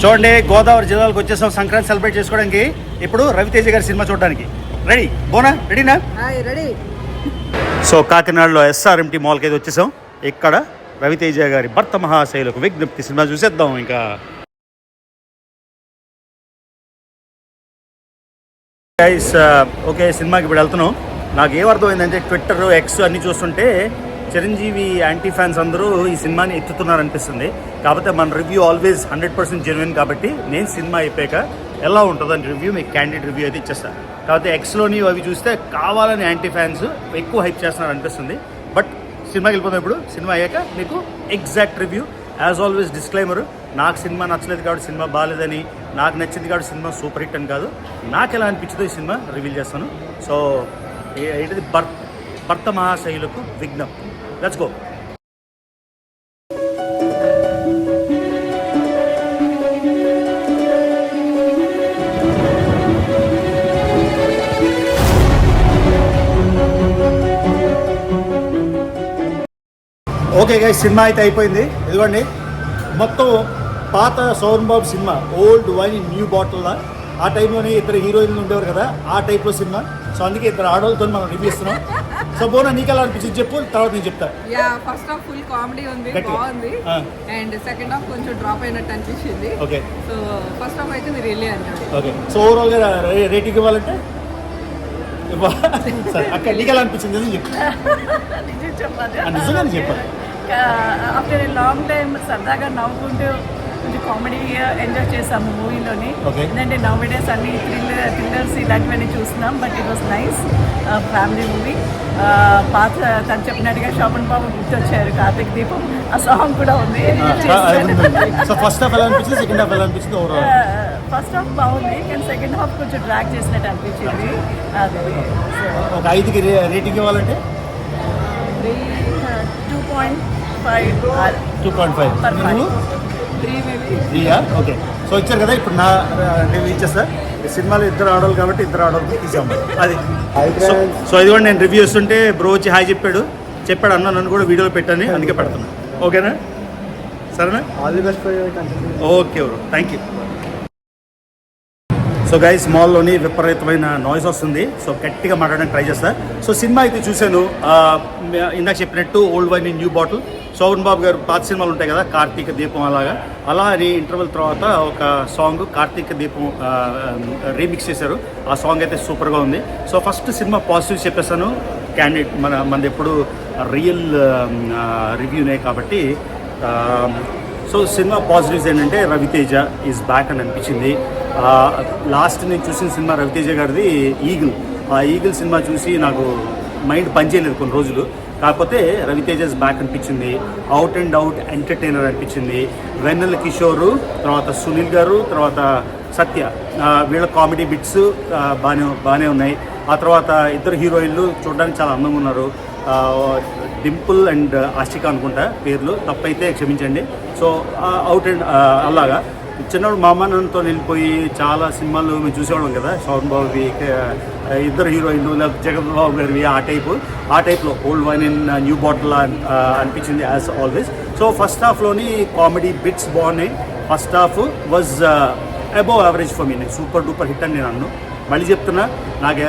చూడండి, గోదావరి జిల్లాలకు వచ్చేసాం సంక్రాంతి సెలబ్రేట్ చేసుకోవడానికి. ఇప్పుడు రవితేజ గారి సినిమా చూడడానికి రెడీ. బోనా రెడీనా? రెడీ. సో కాకినాడలో SRMT మాల్కి అయితే వచ్చేసాం. ఇక్కడ రవితేజ గారి భర్త మహాశైలకు విజ్ఞప్తి సినిమా చూసేద్దాం. ఇంకా గైస్ ఓకే, సినిమాకి ఇప్పుడు వెళ్తున్నాం. నాకు ఏమర్థమైందంటే ట్విట్టర్, ఎక్స్ అన్నీ చూస్తుంటే చిరంజీవి యాంటీ ఫ్యాన్స్ అందరూ ఈ సినిమాని ఎత్తుతున్నారు అనిపిస్తుంది. కాకపోతే మన రివ్యూ ఆల్వేస్ 100% జెన్యున్ కాబట్టి నేను సినిమా అయిపోయాక ఎలా ఉంటుందని రివ్యూ మీకు క్యాండిడేట్ రివ్యూ అయితే ఇచ్చేస్తాను. కాకపోతే ఎక్స్లోని అవి చూస్తే కావాలని యాంటీ ఫ్యాన్స్ ఎక్కువ హైప్ చేస్తున్నారు అనిపిస్తుంది. బట్ సినిమాకి వెళ్ళిపోతాం. ఇప్పుడు సినిమా అయ్యాక మీకు exact review. As always disclaimer, నాకు సినిమా నచ్చలేదు కాబట్టి సినిమా బాగాలేదని, నాకు నచ్చింది కాబట్టి సినిమా సూపర్ హిట్ అని కాదు. నాకు ఎలా అనిపించిందో ఈ సినిమా రివీల్ చేస్తాను. సో ఏంటిది, భర్త మహాశైలకు విజ్ఞప్తి. లెట్స్ గో. ఓకే గైస్, సినిమా అయితే అయిపోయింది. ఇదిగోండి, మొత్తం పాత Sohan Babu cinema, old wine new bottle. ఆ టైంలోనే ఇద్దరు హీరోయిన్లు ఉండేవారు కదా, ఆ టైప్లో సినిమా. సో అందుకే ఇద్దరు ఆడవాళ్ళతో మనం రివ్యూ ఇస్తున్నాం. సో బోనా, నీకు ఎలా అనిపించింది చెప్పు, తర్వాత నేను చెప్తా. ఫస్ట్ హాఫ్ ఫుల్ కామెడీ ఉంది, బాగుంది. అండ్ సెకండ్ హాఫ్ కొంచెం డ్రాప్ అయినట్టు అనిపించింది. ఓకే. సో ఫస్ట్ హాఫ్ అయితే మీరు వెళ్ళి అన్నారు. ఓకే. సో ఓవరాల్ గా రేటింగ్ ఇవ్వాలంటే సరే అక్క, నీకు ఎలా అనిపించింది చెప్పు. నిజంగా చెప్పాలి. ఆఫ్టర్ ఏ లాంగ్ టైం సరదాగా నవ్వుకుంటూ కొంచెం కామెడీ ఎంజాయ్ చేసాము మూవీలోని. ఎందుకంటే నవ్ డేస్ అన్ని థ్రిల్లర్స్ ఇలాంటివన్నీ చూస్తున్నాం. But it was nice family movie. పాత తను చెప్పినట్టుగా శోభన్ బాబు గుర్తొచ్చారు, కార్తీక్ దీపం, ఆ సాంగ్ కూడా ఉంది. ఫస్ట్ హాఫ్ ఎలా అనిపించింది, సెకండ్ హాఫ్ ఎలా అనిపించింది? ఫస్ట్ హాఫ్ బాగుంది, కానీ సెకండ్ హాఫ్ కొంచెం డ్రాగ్ చేసినట్టు అనిపించింది. అది ఒక 5కి రేటింగ్ ఇవ్వాలంటే 2.5. ఓకే. సో ఇచ్చారు కదా, ఇప్పుడు నేను ఇచ్చేస్తా. సినిమాలో ఇద్దరు ఆడవాళ్ళు కాబట్టి ఇద్దరు ఆడవాళ్ళకి తీసాము. అది సో ఇదిగోండి, నేను రివ్యూ ఇస్తుంటే బ్రో వచ్చి హాయ్ చెప్పాడు అన్న, నన్ను కూడా వీడియోలో పెట్టాను, అందుకే పెడుతున్నాను. ఓకేనా? సరేనా? All the best. Okay bro, thank you. So guys, మాల్లోని విపరీతమైన నాయిస్ వస్తుంది. సో గట్టిగా మాట్లాడడానికి ట్రై చేస్తా. సో సినిమా అయితే చూశాను. ఇందాక చెప్పినట్టు old wine new bottle. Shobhan Babu garu పాత సినిమాలు ఉంటాయి కదా, కార్తీక దీపం అలా అని ఇంటర్వెల్ తర్వాత ఒక సాంగ్ కార్తీక దీపం రీమిక్స్ చేశారు. ఆ సాంగ్ అయితే సూపర్గా ఉంది. సో ఫస్ట్ సినిమా పాజిటివ్స్ చెప్పేస్తాను. క్యాండిడేట్ మనది ఎప్పుడు రియల్ రివ్యూనే కాబట్టి. సో సినిమా పాజిటివ్స్ ఏంటంటే రవితేజ ఈజ్ బ్యాక్ అని అనిపించింది. లాస్ట్ నేను చూసిన సినిమా రవితేజ గారిది ఈగిల్. ఆ ఈగిల్ సినిమా చూసి నాకు మైండ్ పనిచేయలేదు కొన్ని రోజులు. కాకపోతే రవితేజ బ్యాక్ అనిపించింది. అవుట్ అండ్ అవుట్ ఎంటర్టైనర్ అనిపించింది. వెన్నెల కిషోరు, తర్వాత సునీల్ గారు, తర్వాత సత్య, వీళ్ళ కామెడీ బిట్స్ బాగానే ఉన్నాయి. ఆ తర్వాత ఇద్దరు హీరోయిన్లు చూడడానికి చాలా అందంగా ఉన్నారు. డింపుల్ అండ్ ఆశిక అనుకుంటా పేర్లు, తప్పైతే క్షమించండి. సో అవుట్ అండ్ అలాగా చిన్నప్పుడు మా అమ్మ నాన్నతో వెళ్ళిపోయి చాలా సినిమాలు మేము చూసేవాళ్ళం కదా, శోభన్ బాబువి, ఇద్దరు హీరోయిన్లు, లేకపోతే జగన్ బాబు గారివి, ఆ టైప్లో old wine in new bottle అనిపించింది యాజ్ ఆల్వేస్. సో ఫస్ట్ హాఫ్లోని కామెడీ బిట్స్ బాగున్నాయి. First half was above average for me. Super duper hit అని నేను అన్ను. మళ్ళీ చెప్తున్నా, నాకు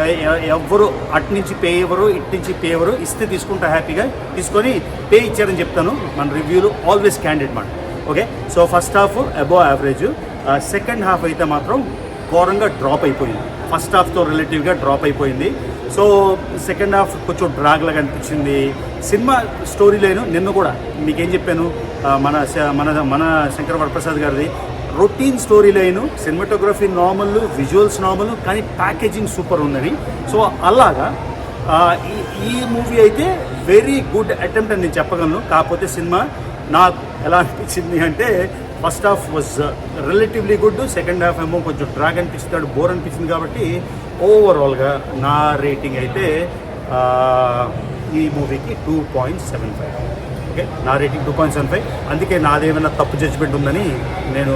ఎవ్వరు అటు నుంచి పే ఎవరు, ఇటు నుంచి పే ఎవరు, ఇస్తే తీసుకుంటా, హ్యాపీగా తీసుకొని పే ఇచ్చారని చెప్తాను. మన రివ్యూలు ఆల్వేస్ క్యాండిడేట్ మాట. Okay. So first half above average. Second half అయితే మాత్రం ఘోరంగా డ్రాప్ అయిపోయింది. ఫస్ట్ హాఫ్తో రిలేటివ్గా డ్రాప్ అయిపోయింది. సో సెకండ్ హాఫ్ కొంచెం డ్రాగ్ లాగా అనిపించింది. సినిమా స్టోరీ లైను నిన్న కూడా మీకేం చెప్పాను, మన శంకర్ వరప్రసాద్ గారిది routine story line, cinematography normal, visuals normal, కానీ ప్యాకేజింగ్ సూపర్ ఉందని. సో అలాగా ఈ మూవీ అయితే వెరీ గుడ్ అటెంప్ట్ అని నేను చెప్పగలను. కాకపోతే సినిమా నాకు ఎలా అనిపించింది అంటే, first half was relatively good, second half ఏమో కొంచెం డ్రాగ్ అనిపించింది, బోర్ అనిపించింది. కాబట్టి ఓవరాల్గా నా రేటింగ్ అయితే ఈ మూవీకి 2.75. ఓకే, నా రేటింగ్ 2.75. అందుకే నాదేమైనా తప్పు జడ్జిమెంట్ ఉందని నేను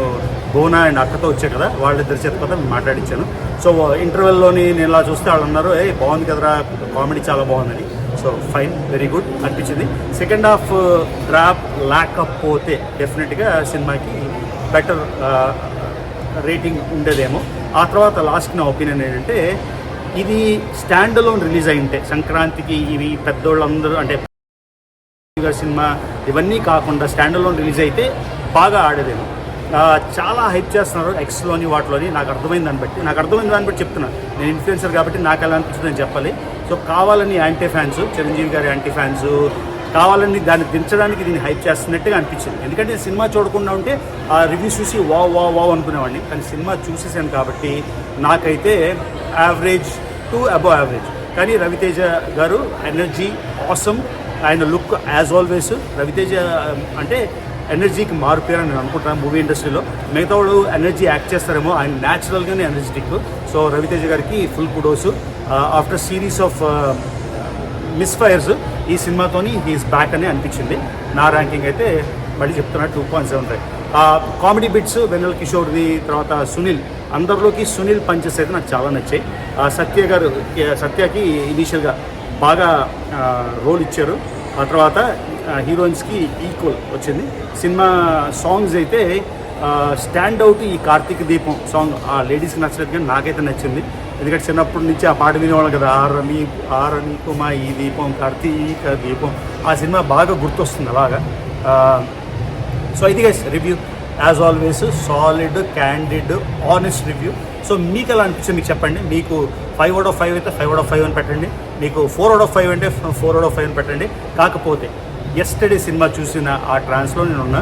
బోనా అండ్ అక్కతో వచ్చే కదా, వాళ్ళిద్దరి చేత కదా మాట్లాడించాను. సో ఇంటర్వెల్లోని నేను ఇలా చూస్తే వాళ్ళు అన్నారు, బాగుంది కదరా, కామెడీ చాలా బాగుందని. సో ఫైన్, వెరీ గుడ్ అనిపించింది. సెకండ్ హాఫ్ డ్రాప్ లేకపోతే డెఫినెట్గా సినిమాకి బెటర్ రేటింగ్ ఉండేదేమో. ఆ తర్వాత లాస్ట్ నా ఒపీనియన్ ఏంటంటే ఇది స్టాండ్ అలోన్ రిలీజ్ అయి ఉంటే సంక్రాంతికి ఇవి పెద్దోళ్ళందరూ అంటే సినిమా ఇవన్నీ కాకుండా స్టాండ్ అలోన్ రిలీజ్ అయితే బాగా ఆడేదేమో. చాలా హైప్ చేస్తున్నారు ఎక్స్లోని వాటిలోని. నాకు అర్థమైంది దాన్ని బట్టి చెప్తున్నాను. నేను ఇన్ఫ్లుయెన్సర్ కాబట్టి నాకు ఎలా అనిపించింది నేను చెప్పాలి. సో కావాలని యాంటీ ఫ్యాన్స్, చిరంజీవి గారి యాంటీ ఫ్యాన్స్ కావాలని దాన్ని దించడానికి దీన్ని హైప్ చేస్తున్నట్టుగా అనిపించింది. ఎందుకంటే సినిమా చూడకుండా ఉంటే ఆ రివ్యూస్ చూసి వావ్ అనుకునేవాడిని. కానీ సినిమా చూసేసాను కాబట్టి నాకైతే యావరేజ్ టు అబవ్ యావరేజ్. కానీ రవితేజ గారు ఎనర్జీ ఆసమ్, ఆయన లుక్ యాజ్ ఆల్వేస్. రవితేజ అంటే ఎనర్జీకి మారిపోయారని నేను అనుకుంటున్నాను మూవీ ఇండస్ట్రీలో. మిగతా వాళ్ళు ఎనర్జీ యాక్ట్ చేస్తారేమో, ఆయన న్యాచురల్గానే ఎనర్జెటిక్. సో రవితేజ గారికి full kudos. After series of misfires ఈ సినిమాతోని హీఈస్ బ్యాక్ అని అనిపించింది. నా ర్యాంకింగ్ అయితే మళ్ళీ చెప్తున్నా 2.75. కామెడీ బిట్స్ వెన్నెల కిషోర్ది, తర్వాత సునీల్, అందరిలోకి సునీల్ పంచెస్ అయితే నాకు చాలా నచ్చాయి. సత్యకి ఇనీషియల్గా బాగా రోల్ ఇచ్చారు. ఆ తర్వాత హీరోయిన్స్కి ఈక్వల్ వచ్చింది. సినిమా సాంగ్స్ అయితే స్టాండ్ అవుట్. ఈ కార్తీక దీపం సాంగ్ ఆ లేడీస్కి నచ్చలేదు కానీ నాకైతే నచ్చింది. ఎందుకంటే చిన్నప్పటి నుంచి ఆ పాట వినేవాళ్ళం కదా, ఆరనీకు మా ఈ దీపం కార్తీక దీపం. ఆ సినిమా బాగా గుర్తొస్తుంది అలాగా. సో ఇది guys review as always solid, candid, honest review. So మీకు ఎలా అనిపించింది మీకు చెప్పండి. మీకు 5 out of 5 అయితే 5 out of 5 అని పెట్టండి. మీకు 4 out of 5 అంటే 4 out of 5 అని పెట్టండి. కాకపోతే ఎస్టర్డే సినిమా చూసిన ఆ ట్రాన్స్లో నేనున్న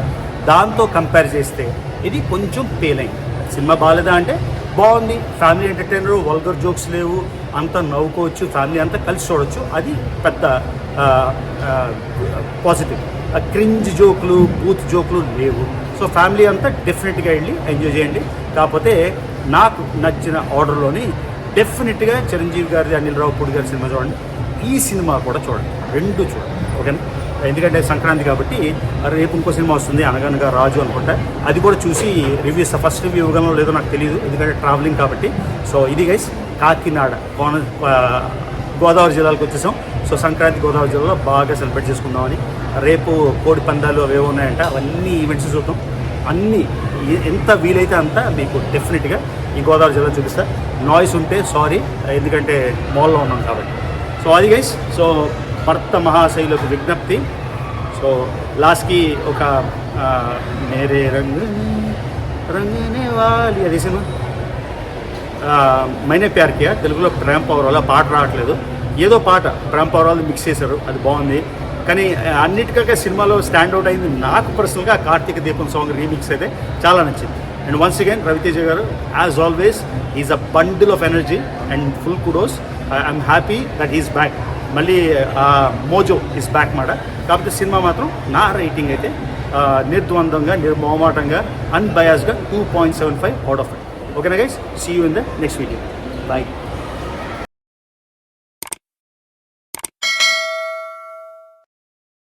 దాంతో కంపేర్ చేస్తే ఇది కొంచెం పేలైంది. సినిమా బాగాలేదా అంటే బాగుంది. ఫ్యామిలీ ఎంటర్టైనర్, వల్గర్ జోక్స్ లేవు, అంతా నవ్వుకోవచ్చు, ఫ్యామిలీ అంతా కలిసి చూడవచ్చు. అది పెద్ద పాజిటివ్. క్రింజ్ జోకులు, బూత్ జోకులు లేవు. సో ఫ్యామిలీ అంతా డెఫినెట్గా వెళ్ళి ఎంజాయ్ చేయండి. కాకపోతే నాకు నచ్చిన ఆర్డర్లోని డెఫినెట్గా చిరంజీవి గారి, అనిల్ రావిపూడి గారి సినిమా చూడండి, ఈ సినిమా కూడా చూడండి, రెండు చూడండి, ఓకేనా. ఎందుకంటే సంక్రాంతి కాబట్టి రేపు ఇంకో సినిమా వస్తుంది, అనగనగా రాజు అనుకుంటా, అది కూడా చూసి రివ్యూస్ ఫస్ట్ రివ్యూ ఇవ్వగలనో లేదో నాకు తెలియదు, ఎందుకంటే ట్రావెలింగ్ కాబట్టి. సో ఇది గైస్ కాకినాడ గోదావరి జిల్లాలకు వచ్చేసాం. సో సంక్రాంతి గోదావరి జిల్లాలో బాగా సెలబ్రేట్ చేసుకుందామని. రేపు కోడి పందాలు అవేవో ఉన్నాయంట, అవన్నీ ఈవెంట్స్ చూద్దాం. అన్నీ ఎంత వీలైతే అంత మీకు డెఫినెట్గా ఈ గోదావరి జిల్లా చూపిస్తా. నాయిస్ ఉంటే సారీ, ఎందుకంటే మాల్లో ఉన్నాం కాబట్టి. సో అది గైస్. సో భర్త మహాశైలకు విజ్ఞప్తి. సో లాస్ట్కి ఒక మేరే రంగనే వాలి అది సినిమా మైనే ప్యార్ కియా, తెలుగులో ప్రేమ పౌరాలు, పాట రావట్లేదు, ఏదో పాట ప్రేమ పౌరాలు మిక్స్ చేశారు, అది బాగుంది. కానీ అన్నిటికీ సినిమాలో స్టాండ్ అవుట్ అయింది నాకు పర్సనల్గా కార్తీక దీపం సాంగ్ రీమిక్స్ అయితే చాలా నచ్చింది. అండ్ వన్స్ అగైన్ రవితేజ గారు as always is a bundle of energy and full kudos. I'm happy that is back. మళ్ళీ మోజో ఈస్ బ్యాక్ మాట. కాకపోతే సినిమా మాత్రం నా రేటింగ్ అయితే నిర్ద్వందంగా, నిర్మోమాటంగా, అన్బయాస్గా 2.75 out of 5. ఓకేనా guys, see you in the next video. Bye.